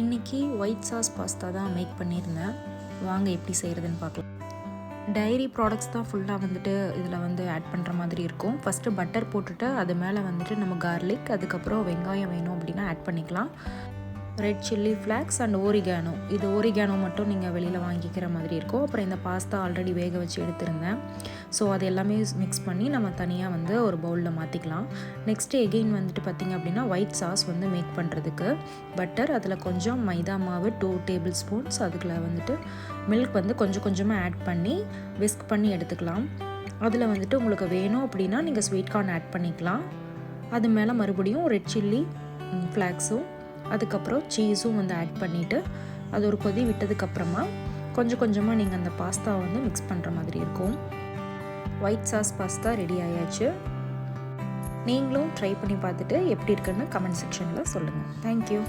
இன்றைக்கி white sauce pasta தான் make பண்ணியிருந்தேன். வாங்க எப்படி செய்கிறதுன்னு பார்க்கலாம். டைரி ப்ராடக்ட்ஸ் தான் ஃபுல்லாக வந்துட்டு இதில் வந்து ஆட் பண்ணுற மாதிரி இருக்கும். ஃபஸ்ட்டு பட்டர் போட்டுட்டு அது மேலே வந்துட்டு நம்ம கார்லிக், அதுக்கப்புறம் வெங்காயம் வேணும் அப்படின்னா ஆட் பண்ணிக்கலாம். Red chilli flakes and oregano, இது ஓரிகானோ மட்டும் நீங்கள் வெளியில் வாங்கிக்கிற மாதிரி இருக்கும். அப்புறம் இந்த பாஸ்தா ஆல்ரெடி வேக வச்சு எடுத்துருந்தேன். ஸோ அது எல்லாமே மிக்ஸ் பண்ணி நம்ம தனியாக வந்து ஒரு பவுலில் மாற்றிக்கலாம். நெக்ஸ்ட்டு எகெயின் வந்துட்டு பார்த்திங்க அப்படின்னா ஒயிட் சாஸ் வந்து மேக் பண்ணுறதுக்கு பட்டர், அதில் கொஞ்சம் மைதா மாவு 2 டேபிள் ஸ்பூன்ஸ், அதுக்குள்ள வந்துட்டு மில்க் வந்து கொஞ்சம் கொஞ்சமாக ஆட் பண்ணி விஸ்க் பண்ணி எடுத்துக்கலாம். அதில் வந்துட்டு உங்களுக்கு வேணும் அப்படின்னா நீங்கள் ஸ்வீட் கார்ன் ஆட் பண்ணிக்கலாம். அது மேலே மறுபடியும் ரெட் சில்லி ஃப்ளாக்ஸும் அதுக்கப்புறம் சீஸும் வந்து ஆட் பண்ணிவிட்டு அது ஒரு கொதி விட்டதுக்கப்புறமா கொஞ்சம் கொஞ்சமாக நீங்கள் அந்த பாஸ்தாவை வந்து மிக்ஸ் பண்ணுற மாதிரி இருக்கும். ஒயிட் சாஸ் பாஸ்தா ரெடி ஆயாச்சு. நீங்களும் ட்ரை பண்ணி பார்த்துட்டு எப்படி இருக்குன்னு கமெண்ட் செக்ஷனில் சொல்லுங்கள். தேங்க்யூ.